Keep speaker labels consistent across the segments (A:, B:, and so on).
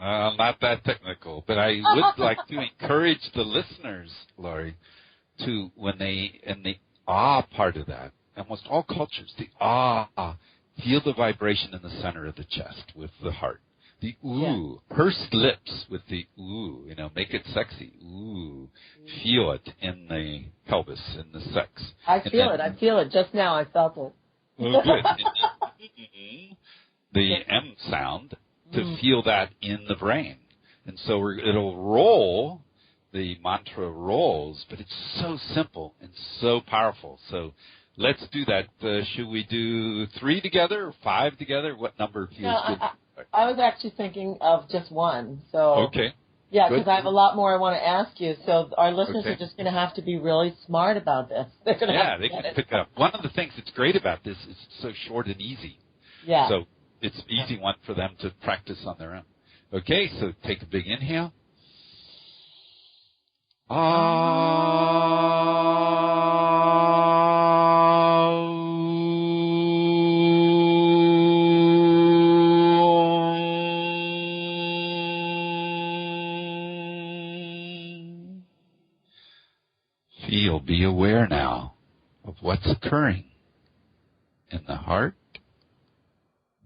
A: Not that technical, but I would like to encourage the listeners, Laurie, to, when they, in the part of that, almost all cultures, the feel the vibration in the center of the chest with the heart. The pursed lips with the make it sexy. Feel it in the pelvis, in the sex.
B: I feel it. Just now I felt it.
A: Oh, good. The M sound, to feel that in the brain. And so it'll roll, the mantra rolls, but it's so simple and so powerful. So let's do that. Should we do 3 together or 5 together? What number feels good?
B: I was actually thinking of just one. So
A: okay.
B: Yeah, because I have a lot more I want to ask you. So our listeners are just going to have to be really smart about this. They can
A: pick up. One of the things that's great about this is it's so short and easy.
B: Yeah.
A: So it's an easy one for them to practice on their own. Okay, so take a big inhale. Be aware now of what's occurring in the heart,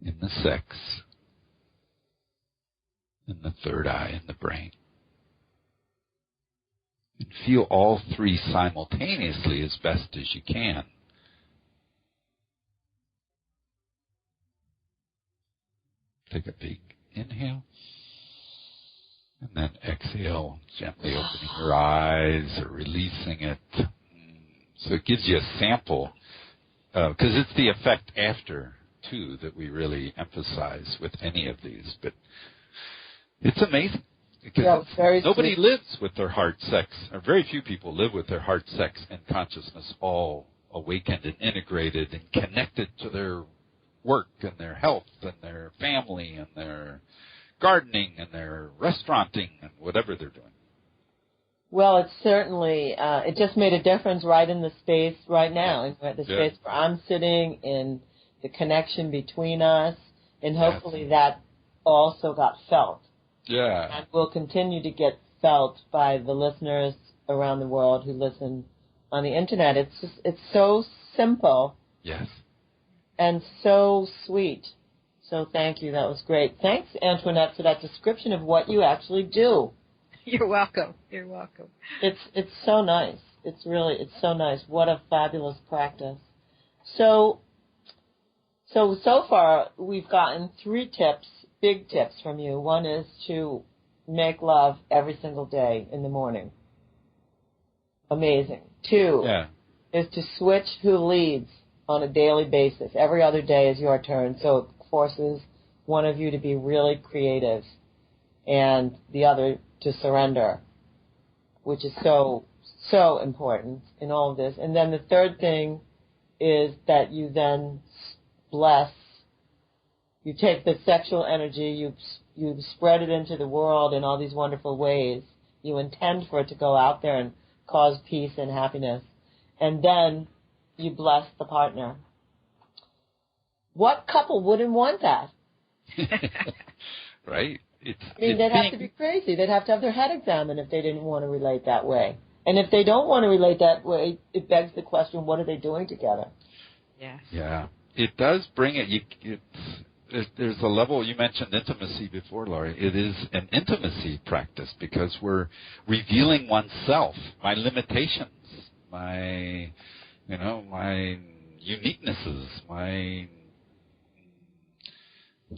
A: in the sex, in the third eye, in the brain. And feel all 3 simultaneously as best as you can. Take a big inhale. And then exhale, gently opening your eyes or releasing it. So it gives you a sample, because it's the effect after, too, that we really emphasize with any of these. But it's amazing, because nobody lives with their heart, sex, or very few people live with their heart, sex, and consciousness all awakened and integrated and connected to their work and their health and their family and their gardening and their restauranting and whatever they're doing.
B: Well, it's certainly, it just made a difference right in the space right now, in the space where I'm sitting, in the connection between us, and hopefully that also got felt.
A: Yeah.
B: And will continue to get felt by the listeners around the world who listen on the Internet. It's so simple.
A: Yes.
B: And so sweet. So thank you. That was great. Thanks, Antoinette, for that description of what you actually do.
C: You're welcome. You're welcome.
B: It's so nice. It's so nice. What a fabulous practice. So far we've gotten 3 tips, big tips from you. One is to make love every single day in the morning. Amazing. 2 is to switch who leads on a daily basis. Every other day is your turn. So it forces one of you to be really creative and the other to surrender, which is so important in all of this. And then the third thing is that you then bless. You take the sexual energy, you spread it into the world in all these wonderful ways. You intend for it to go out there and cause peace and happiness. And then you bless the partner. What couple wouldn't want that?
A: Right.
B: They'd have to be crazy. They'd have to have their head examined if they didn't want to relate that way. And if they don't want to relate that way, it begs the question, what are they doing together?
C: Yes.
A: Yeah. It does bring it. There's a level, you mentioned intimacy before, Laurie. It is an intimacy practice because we're revealing oneself, my limitations, my uniquenesses, my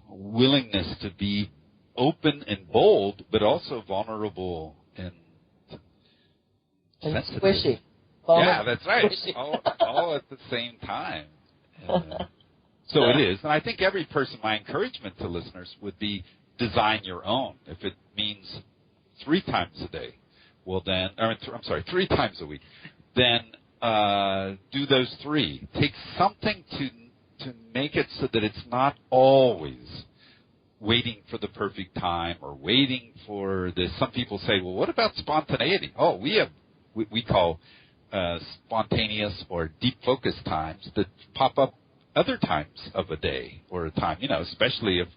A: willingness to be open and bold, but also vulnerable and sensitive.
B: Squishy.
A: Yeah, that's right. All at the same time. So it is. And I think every person, my encouragement to listeners would be design your own. If it means 3 times a day, well then, 3 times a week, then do those 3. Take something to make it so that it's not always waiting for the perfect time or waiting for this. Some people say, well, what about spontaneity? Oh, we call spontaneous or deep focus times that pop up other times of a day or a time, especially if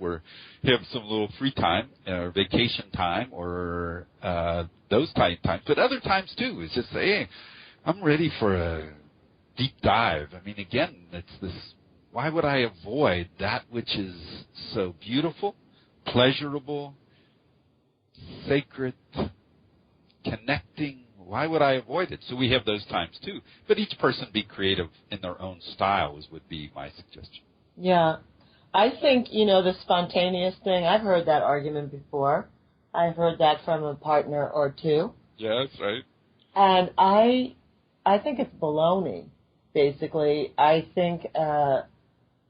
A: have some little free time or vacation time or those type times. But other times, too, is just say, hey, I'm ready for a deep dive. I mean, again, it's this, why would I avoid that which is so beautiful, pleasurable, sacred, connecting? Why would I avoid it? So we have those times, too. But each person be creative in their own style would be my suggestion.
B: Yeah. I think, the spontaneous thing, I've heard that argument before. I've heard that from a partner or two.
A: Yeah, that's right.
B: And I think it's baloney, basically. I think, I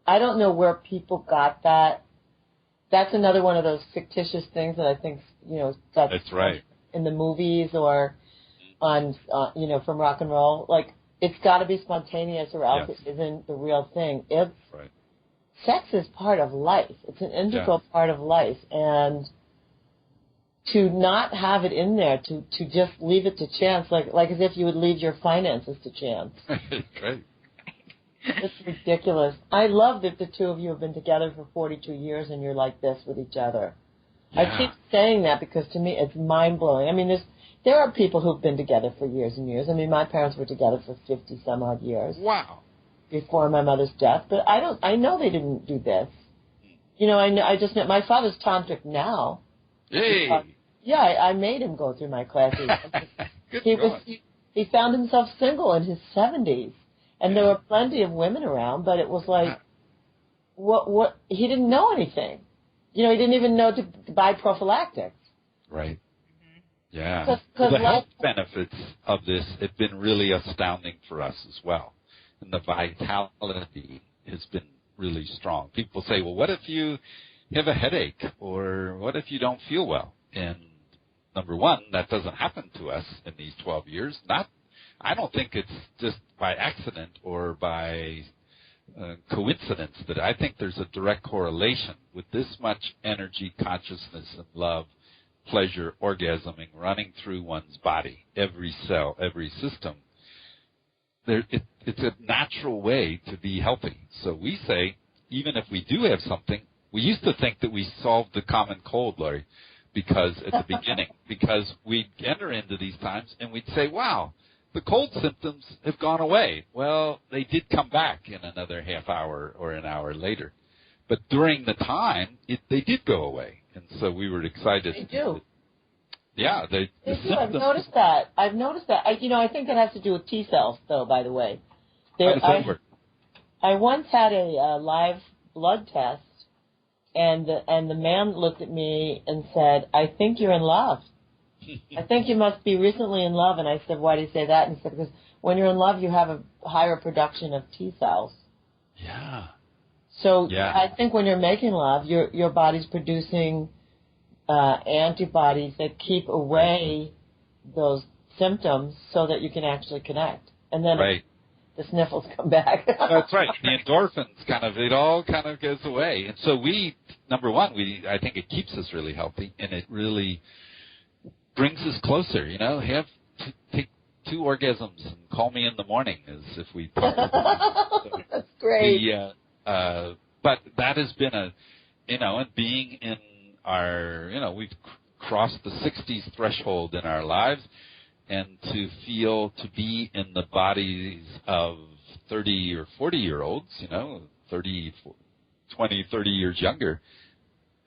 B: don't know where people got that. That's another one of those fictitious things that I think,
A: that's right.
B: In the movies or on, from rock and roll. Like, it's got to be spontaneous or else it isn't the real thing.
A: Right.
B: Sex is part of life. It's an integral part of life. And to not have it in there, to just leave it to chance, like as if you would leave your finances to chance.
A: Right.
B: It's ridiculous. I love that the two of you have been together for 42 years and you're like this with each other. Yeah. I keep saying that because to me it's mind-blowing. I mean, there are people who've been together for years and years. I mean, my parents were together for 50-some-odd years.
A: Wow.
B: Before my mother's death. But I know they didn't do this. I just know. My father's tantric now.
A: Hey.
B: I made him go through my classes. He found himself single in his 70s. And there were plenty of women around, but it was like, what? He didn't know anything. He didn't even know to buy prophylactics.
A: Right. Yeah. The health benefits of this have been really astounding for us as well. And the vitality has been really strong. People say, well, what if you have a headache? Or what if you don't feel well? And number one, that doesn't happen to us in these 12 years. I don't think it's just by accident or by coincidence that I think there's a direct correlation with this much energy, consciousness, and love, pleasure, orgasming running through one's body, every cell, every system. It's a natural way to be healthy. So we say, even if we do have something, we used to think that we solved the common cold, Laurie, because at the beginning, because we'd enter into these times and we'd say, wow, the cold symptoms have gone away. Well, they did come back in another half hour or an hour later. But during the time, they did go away. And so we were excited.
B: They do.
A: Yeah. They do.
B: I've noticed that. I think it has to do with T cells, though, by the way.
A: How does that work?
B: I once had a live blood test, and the man looked at me and said, I think you're in love. I think you must be recently in love. And I said, why do you say that? And he said, because when you're in love, you have a higher production of T cells.
A: Yeah.
B: So I think when you're making love, your body's producing antibodies that keep away those symptoms so that you can actually connect. And then the sniffles come back.
A: That's right. The endorphins it all goes away. And so number one, I think it keeps us really healthy, and it really brings us closer, take 2 orgasms and call me in the morning as if we talk about it. So
B: that's great.
A: But that has been and being in our, we've crossed the 60s threshold in our lives, and to be in the bodies of 30 or 40-year-olds, 30 years younger,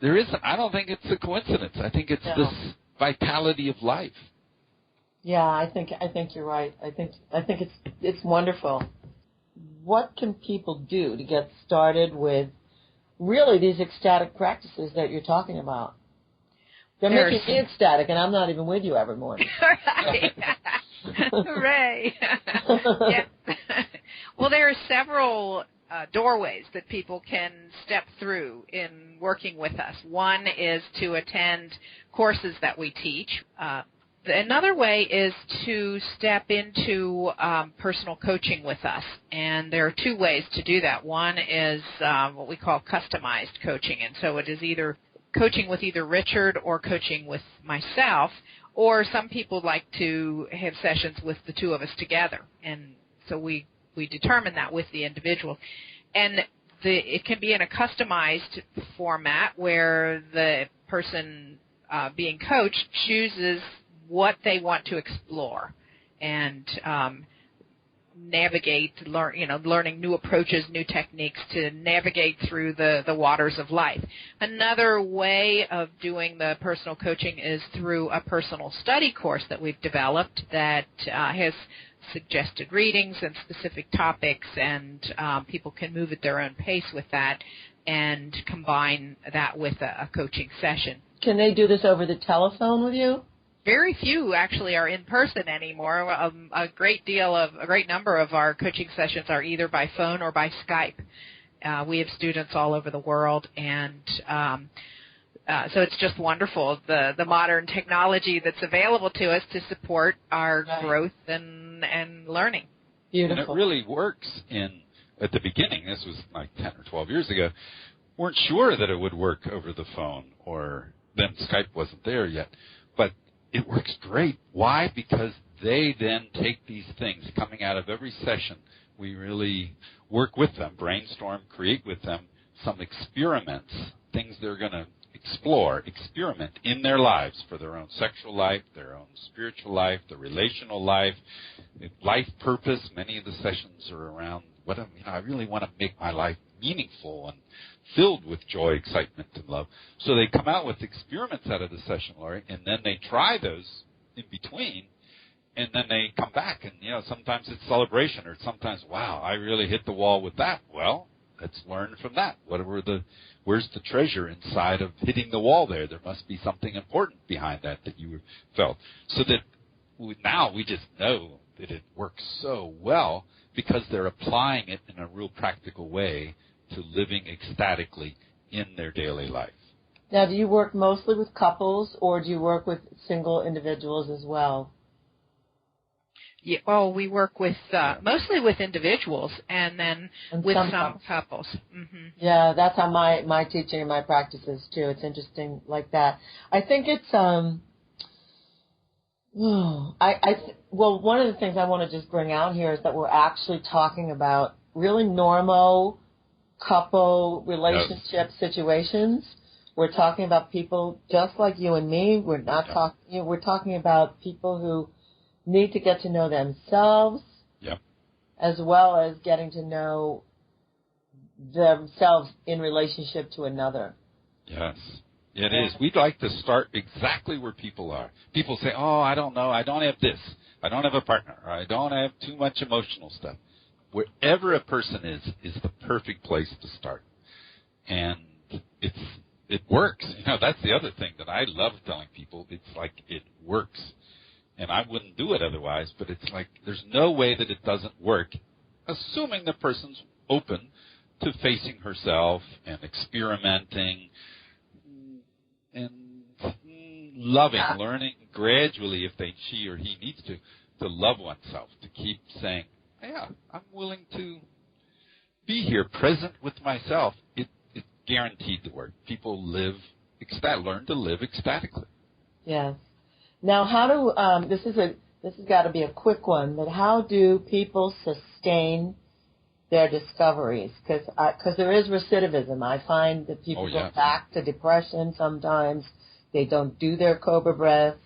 A: I don't think it's a coincidence. I think it's this vitality of life.
B: Yeah, I think you're right. I think it's wonderful. What can people do to get started with really these ecstatic practices that you're talking about? They're making me ecstatic, and I'm not even with you every morning.
C: Right. Hooray. Yeah. Well, there are several doorways that people can step through in working with us. One is to attend courses that we teach. Another way is to step into personal coaching with us, and there are 2 ways to do that. One is what we call customized coaching, and so it is either coaching with either Richard or coaching with myself, or some people like to have sessions with the 2 of us together, and so we determine that with the individual. And it can be in a customized format where the person being coached chooses what they want to explore and navigate, learning new approaches, new techniques to navigate through the waters of life. Another way of doing the personal coaching is through a personal study course that we've developed that has suggested readings and specific topics, and people can move at their own pace with that and combine that with a coaching session.
B: Can they do this over the telephone with you?
C: Very few actually are in person anymore. A great number of our coaching sessions are either by phone or by Skype. We have students all over the world, and so it's just wonderful, the modern technology that's available to us to support our growth and learning.
B: Beautiful.
A: And it really works at the beginning, this was like 10 or 12 years ago, weren't sure that it would work over the phone, or then Skype wasn't there yet. But it works great. Why? Because they then take these things coming out of every session. We really work with them, brainstorm, create with them some experiments, things they're going to explore, experiment in their lives for their own sexual life, their own spiritual life, their relational life, life purpose. Many of the sessions are around I really want to make my life meaningful and filled with joy, excitement, and love. So they come out with experiments out of the session, Laurie, and then they try those in between, and then they come back, and sometimes it's celebration, or sometimes, wow, I really hit the wall with that. Well, let's learn from that. Where's the treasure inside of hitting the wall there? There must be something important behind that you felt. So that now we just know that it works so well because they're applying it in a real practical way to living ecstatically in their daily life.
B: Now, do you work mostly with couples, or do you work with single individuals as well?
C: Yeah, well, we work with mostly with individuals, and then with some couples. Mm-hmm.
B: Yeah, that's how my teaching and my practice is too. It's interesting like that. I think it's well, one of the things I want to just bring out here is that we're actually talking about really normal couple relationship situations. We're talking about people just like you and me. We're not talking. We're talking about people who need to get to know themselves, as well as getting to know themselves in relationship to another.
A: Yes, it is. We'd like to start exactly where people are. People say, oh, I don't know, I don't have this, I don't have a partner, or I don't have too much emotional stuff. Wherever a person is the perfect place to start. And it works. That's the other thing that I love telling people. It's like it works. And I wouldn't do it otherwise, but it's like there's no way that it doesn't work, assuming the person's open to facing herself and experimenting and loving, learning gradually if she or he needs to love oneself, to keep saying, yeah, I'm willing to be here, present with myself. It's guaranteed to work. People learn to live ecstatically.
B: Yes. Now, how do this has got to be a quick one, but how do people sustain their discoveries? Because there is recidivism. I find that people go back to depression sometimes. They don't do their cobra breath.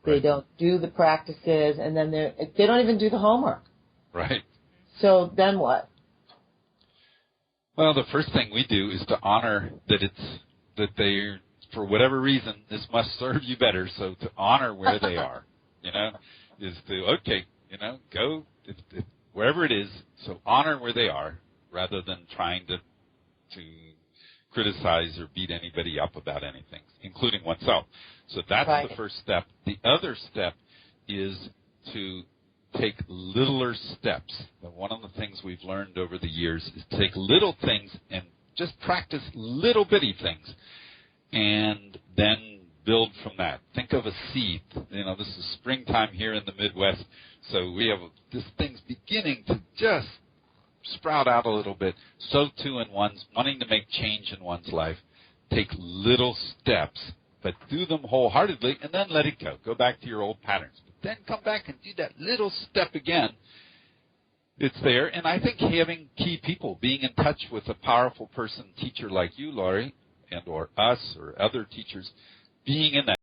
B: They don't do the practices, and then they don't even do the homework.
A: Right.
B: So then what?
A: Well, the first thing we do is to honor that they're, for whatever reason, this must serve you better. So to honor where they are, is to, go wherever it is. So honor where they are rather than trying to criticize or beat anybody up about anything, including oneself. So that's the first step. The other step is to take littler steps. One of the things we've learned over the years is take little things and just practice little bitty things and then build from that. Think of a seed. This is springtime here in the Midwest, so we have this thing's beginning to just sprout out a little bit. So too in wanting to make change in one's life. Take little steps, but do them wholeheartedly and then let it go. Go back to your old patterns. Then come back and do that little step again. It's there, and I think having key people, being in touch with a powerful person, teacher like you, Laurie, and or us or other teachers, being in that